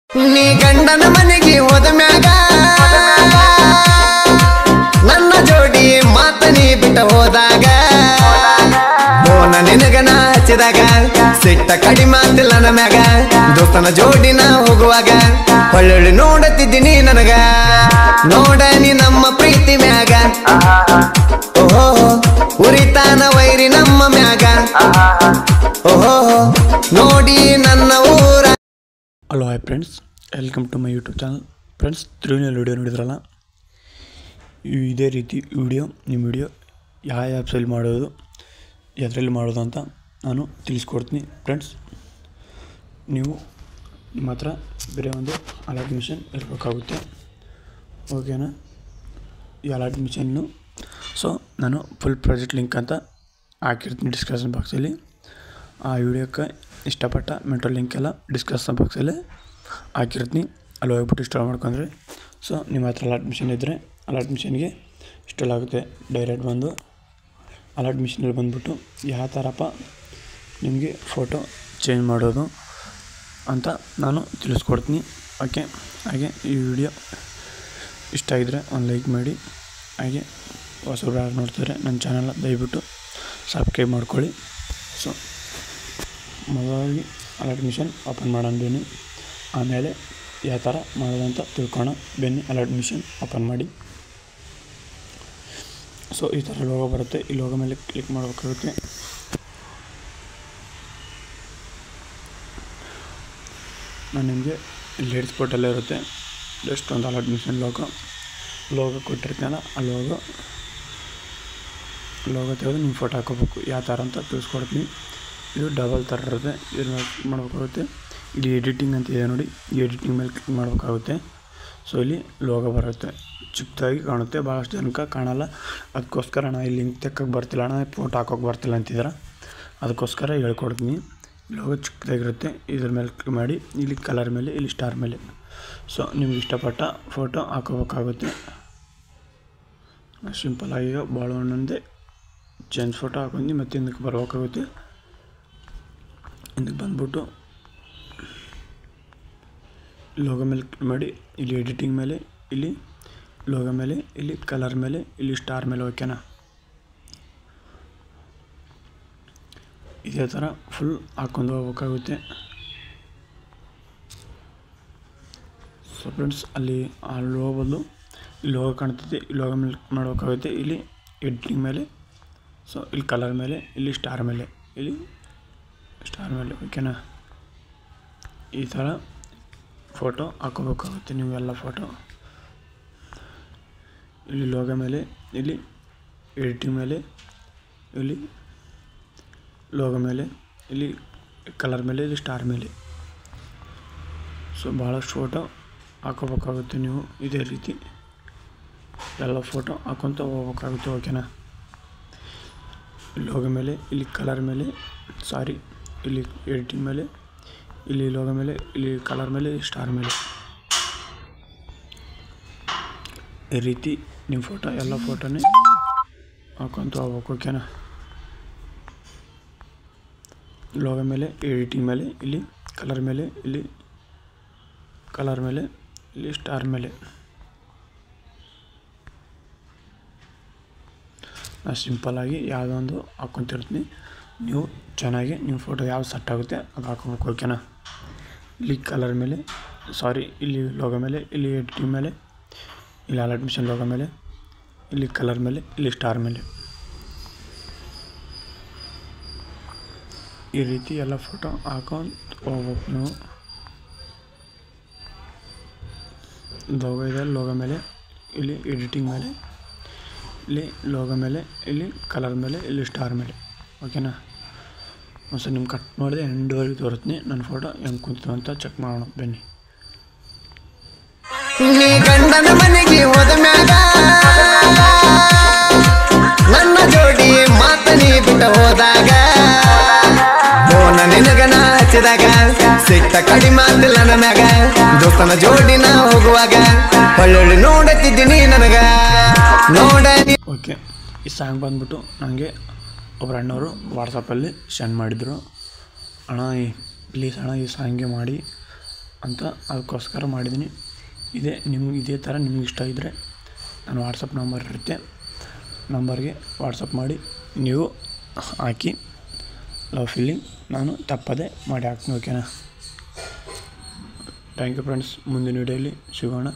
ನೀ ಗಂಡನ ಮನೆಗೆ ಹೋದ ಮ್ಯಾಗ ನನ್ನ ಜೋಡಿ ಮಾತ ನೀ ಬಿಟ್ಟ ಹೋದಾಗ ಫೋನ ನಿನಗನ ಹಚ್ಚಿದಾಗ ಸಿಟ್ಟ ಕಡಿಮೆ ಅಂತಿಲ್ಲ ನನ್ನ ಮ್ಯಾಗ ದೋಸ್ತನ ಜೋಡಿನ ಹೋಗುವಾಗ ಹೊಳ್ಳಿ ನೋಡತಿದ್ದೀನಿ ನನಗ ನೋಡ ನೀ ನಮ್ಮ ಪ್ರೀತಿ ಮ್ಯಾಗ ಓಹೋ ಉರಿತಾನ ವೈರಿ ನಮ್ಮ ಮ್ಯಾಗ ಓಹೋ ನೋಡಿ ನನ್ನ ಊರ. Hello hi friends, welcome to my YouTube channel. Friends, ತ್ರಿವಿನಲ್ಲಿ ವಿಡಿಯೋ ನೋಡಿದ್ರಲ್ಲ, ಇದೇ ರೀತಿ ನಿಮ್ಮ ವಿಡಿಯೋ ಯಾವ ಆ್ಯಪ್ಸಲ್ಲಿ ಮಾಡೋದು, ಎದರಲ್ಲಿ ಮಾಡೋದು ಅಂತ ನಾನು ತಿಳಿಸ್ಕೊಡ್ತೀನಿ. ಫ್ರೆಂಡ್ಸ್, ನೀವು ನಿಮ್ಮ ಹತ್ರ ಬೇರೆ ಒಂದು ಅಲರ್ಟ್ ಮಿಷನ್ ಇರಬೇಕಾಗುತ್ತೆ. ಓಕೆನಾ? ಈ ಅಲರ್ಟ್ ಮಿಷನ್ನು ನಾನು ಫುಲ್ ಪ್ರಾಜೆಕ್ಟ್ ಲಿಂಕ್ ಅಂತ ಹಾಕಿರ್ತೀನಿ ಡಿಸ್ಕ್ರಿಪ್ಷನ್ ಬಾಕ್ಸಲ್ಲಿ. ಆ ವಿಡಿಯೋಕ್ಕೆ ಇಷ್ಟಪಟ್ಟ ಮೆಂಟಲ್ ಲಿಂಕ್ ಎಲ್ಲ ಡಿಸ್ಕ್ರಿಪ್ಷನ್ ಬಾಕ್ಸಲ್ಲಿ ಹಾಕಿರ್ತೀನಿ. ಅಲ್ಲಿ ಹೋಗ್ಬಿಟ್ಟು ಇನ್ಸ್ಟಾಲ್ ಮಾಡ್ಕೊಂಡ್ರೆ ನಿಮ್ಮ ಹತ್ರ ಅಲರ್ಟ್ ಮಿಷನ್ ಇದ್ದರೆ ಅಲರ್ಟ್ ಮಿಷನ್ಗೆ ಇನ್ಸ್ಟಾಲ್ ಆಗುತ್ತೆ. ಡೈರೆಕ್ಟ್ ಬಂದು ಅಲರ್ಟ್ ಮಿಷನಲ್ಲಿ ಬಂದುಬಿಟ್ಟು ಯಾವ ಥರಪ್ಪ ನಿಮಗೆ ಫೋಟೋ ಚೇಂಜ್ ಮಾಡೋದು ಅಂತ ನಾನು ತಿಳಿಸ್ಕೊಡ್ತೀನಿ. ಓಕೆ, ಹಾಗೆ ಈ ವಿಡಿಯೋ ಇಷ್ಟ ಆಗಿದ್ರೆ ಒಂದು ಲೈಕ್ ಮಾಡಿ, ಹಾಗೆ ಹೊಸಬ್ರು ಯಾರು ನೋಡ್ತಿದ್ರೆ ನನ್ನ ಚಾನಲ್ನ ದಯವಿಟ್ಟು ಸಬ್ಸ್ಕ್ರೈಬ್ ಮಾಡ್ಕೊಳ್ಳಿ. ಮೊದಲಾಗಿ ಅಲರ್ಟ್ ಮಿಷನ್ ಓಪನ್ ಮಾಡೋಣ ಬನ್ನಿ, ಆಮೇಲೆ ಯಾವ ಥರ ಮಾಡೋದಂತ ತಿಳ್ಕೊಳ್ಳೋಣ ಬನ್ನಿ. ಅಲರ್ಟ್ ಮಿಷನ್ ಓಪನ್ ಮಾಡಿ. ಈ ಥರ ಲೋಗೋ ಬರುತ್ತೆ. ಈ ಲೋಗೋ ಮೇಲೆ ಕ್ಲಿಕ್ ಮಾಡಬೇಕಾಗುತ್ತೆ. ನಾನು ನಿಮಗೆ ಲೇಡೀಸ್ ಫೋಟೋಲ್ಲೇ ಇರುತ್ತೆ. ಜಸ್ಟ್ ಒಂದು ಅಲರ್ಟ್ ಮಿಷನ್ ಲೋಗೋ ಕೊಟ್ಟಿರ್ತೀನಲ್ಲ, ಆ ಲೋಗೋ ತೆಗೆದು ನಿಮ್ಮ ಫೋಟೋ ಹಾಕೋಬೇಕು. ಯಾವ ಥರ ಅಂತ ತಿಳಿಸ್ಕೊಡ್ತೀನಿ. ಇದು ಡಬಲ್ ಥರ ಇರುತ್ತೆ. ಇದು ಮಾಡಬೇಕಾಗುತ್ತೆ. ಇಲ್ಲಿ ಎಡಿಟಿಂಗ್ ಅಂತ ಇದೆ ನೋಡಿ, ಈ ಎಡಿಟಿಂಗ್ ಮೇಲೆ ಕ್ಲಿಕ್ ಮಾಡಬೇಕಾಗುತ್ತೆ. ಇಲ್ಲಿ ಲೋಗೋ ಬರುತ್ತೆ, ಚಿಕ್ಕದಾಗಿ ಕಾಣುತ್ತೆ, ಭಾಳಷ್ಟು ಜನಕ್ಕೆ ಕಾಣಲ್ಲ. ಅದಕ್ಕೋಸ್ಕರ ಇಲ್ಲಿ ಲಿಂಕ್ ತೆಕ್ಕಕ್ಕೆ ಬರ್ತಿಲ್ಲ ಅಣ್ಣ, ಫೋಟೋ ಹಾಕೋಕ್ಕೆ ಬರ್ತಿಲ್ಲ ಅಂತಿದ್ರೆ ಅದಕ್ಕೋಸ್ಕರ ಹೇಳ್ಕೊಡ್ತೀನಿ. ಲೋಗೋ ಚಿಕ್ಕದಾಗಿರುತ್ತೆ. ಇದ್ರ ಮೇಲೆ ಕ್ಲಿಕ್ ಮಾಡಿ, ಇಲ್ಲಿ ಕಲರ್ ಮೇಲೆ, ಇಲ್ಲಿ ಸ್ಟಾರ್ ಮೇಲೆ ನಿಮ್ಗೆ ಇಷ್ಟಪಟ್ಟ ಫೋಟೋ ಹಾಕೋಬೇಕಾಗುತ್ತೆ. ಸಿಂಪಲ್ಲಾಗಿ ಬಾಳೆಹಣ್ಣಂದೆ ಚೇಂಜ್ ಫೋಟೋ ಹಾಕೊಂಡು ಮತ್ತೆ ಹಿಂದಕ್ಕೆ ಬರಬೇಕಾಗುತ್ತೆ. ಹಿಂದಕ್ಕೆ ಬಂದ್ಬಿಟ್ಟು ಲೋಗೋ ಮೇಲೆ ಕ್ಲಿಕ್ ಮಾಡಿ, ಇಲ್ಲಿ ಎಡಿಟಿಂಗ್ ಮೇಲೆ, ಇಲ್ಲಿ ಲೋಗೋ ಮೇಲೆ, ಇಲ್ಲಿ ಕಲರ್ ಮೇಲೆ, ಇಲ್ಲಿ ಸ್ಟಾರ್ ಮೇಲೆ. ಓಕೆನಾ? ಇದೇ ಥರ ಫುಲ್ ಹಾಕ್ಕೊಂಡು ಹೋಗ್ಬೇಕಾಗುತ್ತೆ. ಫ್ರೆಂಡ್ಸ್, ಅಲ್ಲಿ ಆ ಲೋಗೋ ಬದಲು ಇಲ್ಲಿ ಲೋಗೋ ಕಾಣ್ತೈತೆ, ಈ ಲೋಗೋ ಮೇಲೆ ಕ್ಲಿಕ್ ಮಾಡಬೇಕಾಗುತ್ತೆ. ಇಲ್ಲಿ ಎಡಿಟಿಂಗ್ ಮೇಲೆ, ಇಲ್ಲಿ ಕಲರ್ ಮೇಲೆ, ಇಲ್ಲಿ ಸ್ಟಾರ್ ಮೇಲೆ, ಇಲ್ಲಿ ಸ್ಟಾರ್ ಮೇಲೆ. ಓಕೆನಾ? ಈ ಥರ ಫೋಟೋ ಹಾಕೋಬೇಕಾಗುತ್ತೆ ನೀವೆಲ್ಲ ಫೋಟೋ. ಇಲ್ಲಿ ಲೋಗೋ ಮೇಲೆ, ಇಲ್ಲಿ ಎಡಿಟಿಂಗ್ ಮೇಲೆ, ಇಲ್ಲಿ ಲೋಗೋ ಮೇಲೆ, ಇಲ್ಲಿ ಕಲರ್ ಮೇಲೆ, ಇಲ್ಲಿ ಸ್ಟಾರ್ ಮೇಲೆ. ಭಾಳಷ್ಟು ಫೋಟೋ ಹಾಕೋಬೇಕಾಗುತ್ತೆ ನೀವು. ಇದೇ ರೀತಿ ಎಲ್ಲ ಫೋಟೋ ಹಾಕೊತ ಹೋಗ್ಬೇಕಾಗುತ್ತೆ. ಓಕೆನಾ? ಲೋಗೋ ಮೇಲೆ, ಇಲ್ಲಿ ಕಲರ್ ಮೇಲೆ, ಇಲ್ಲಿ ಎಡಿಟಿಂಗ್ ಮೇಲೆ, ಇಲ್ಲಿ ಲೋಗೋ ಮೇಲೆ, ಇಲ್ಲಿ ಕಲರ್ ಮೇಲೆ, ಸ್ಟಾರ್ ಮೇಲೆ. ಈ ರೀತಿ ನಿಮ್ಮ ಫೋಟೋ ಎಲ್ಲ ಫೋಟೋನೇ ಹಾಕೊತ ಹೋಗ್ಬೇಕು. ಓಕೆನಾ? ಲೋಗೋ ಮೇಲೆ, ಎಡಿಟಿಂಗ್ ಮೇಲೆ, ಇಲ್ಲಿ ಕಲರ್ ಮೇಲೆ, ಇಲ್ಲಿ ಕಲರ್ ಮೇಲೆ, ಇಲ್ಲಿ ಸ್ಟಾರ್ ಮೇಲೆ. ನಾನು ಸಿಂಪಲ್ಲಾಗಿ ಯಾವುದೋ ಒಂದು ಹಾಕ್ಕೊತಿರ್ತೀನಿ. ನೀವು ಚೆನ್ನಾಗಿ ನಿಮ್ಮ ಫೋಟೋ ಯಾವ್ದು ಸೆಟ್ ಆಗುತ್ತೆ ಅದು ಹಾಕೋಬೇಕು. ಓಕೆನಾ? ಇಲ್ಲಿ ಕಲರ್ ಮೇಲೆ, ಇಲ್ಲಿ ಲೋಗೋ ಮೇಲೆ, ಇಲ್ಲಿ ಎಡಿಟಿಂಗ್ ಮೇಲೆ, ಇಲ್ಲಿ ಅಲರ್ಟ್ ಮಿಷನ್ ಲೋಗೋ ಮೇಲೆ, ಇಲ್ಲಿ ಕಲರ್ ಮೇಲೆ, ಇಲ್ಲಿ ಸ್ಟಾರ್ ಮೇಲೆ. ಈ ರೀತಿ ಎಲ್ಲ ಫೋಟೋ ಹಾಕೊಂಡು ಹೋಗ್ಬೇಕು ನೀವು. ಲೋಗೋ ಇದೆ, ಲೋಗೋ ಮೇಲೆ, ಇಲ್ಲಿ ಎಡಿಟಿಂಗ್ ಮೇಲೆ, ಇಲ್ಲಿ ಲೋಗೋ ಮೇಲೆ, ಇಲ್ಲಿ ಕಲರ್ ಮೇಲೆ, ಇಲ್ಲಿ ಸ್ಟಾರ್ ಮೇಲೆ. ಓಕೆನಾ? ನಿಮ್ಗೆ ಕಟ್ ಮಾಡಿದೆ ಎಂಡ್ವರೆಗೆ ತೋರಿಸ್ತೀನಿ ನನ್ನ ಫೋಟೋ ಹೆಂಗೆ ಕುಂತು ಅಂತ ಚೆಕ್ ಮಾಡೋಣ ಬನ್ನಿ. ನೀ ಗಂಡನ ಮನೆಗೆ ಹೋದ ಮ್ಯಾಗ ನನ್ನ ಜೋಡಿ ಮಾತ ನೀ ಬಿಟ್ಟ ಹೋದಾಗ ಫೋನ ನಿನಗನ ಹಚ್ಚಿದಾಗ ಸಿಟ್ಟ ಕಡಿಮೆ ಅಂತಿಲ್ಲ ನನ್ನ ಮ್ಯಾಗ ದೋಸ್ತನ ಜೋಡಿನ ಹೋಗುವಾಗ ಹೊಳ್ಳಿ ನೋಡತಿದ್ದೀನಿ ನನಗ ನೋಡ. ಓಕೆ, ಈ ಸಾಂಗ್ ಬಂದ್ಬಿಟ್ಟು ನನಗೆ ಒಬ್ಬರು ಅಣ್ಣವರು ವಾಟ್ಸಪ್ಪಲ್ಲಿ ಸೆಂಡ್ ಮಾಡಿದರು. ಅಣ್ಣ ಪ್ಲೀಸ್ ಅಣ್ಣ ಈ ಸಾಂಗ್ಗೆ ಮಾಡಿ ಅಂತ ಅದಕ್ಕೋಸ್ಕರ ಮಾಡಿದ್ದೀನಿ. ಇದೇ ಥರ ನಿಮ್ಗೆ ಇಷ್ಟ ಇದ್ದರೆ ನಾನು ವಾಟ್ಸಪ್ ನಂಬರ್ ಇರುತ್ತೆ, ನಂಬರ್ಗೆ ವಾಟ್ಸಪ್ ಮಾಡಿ ನೀವು ಹಾಕಿ ಲವ್ ಫೀಲಿಂಗ್ ನಾನು ತಪ್ಪದೆ ಮಾಡಿ ಹಾಕ್ತೀನಿ. ಓಕೆನಾ? Thank you friends. ಮುಂದಿನ ವಿಡಿಯೋಲಿ ಸಿಗೋಣ.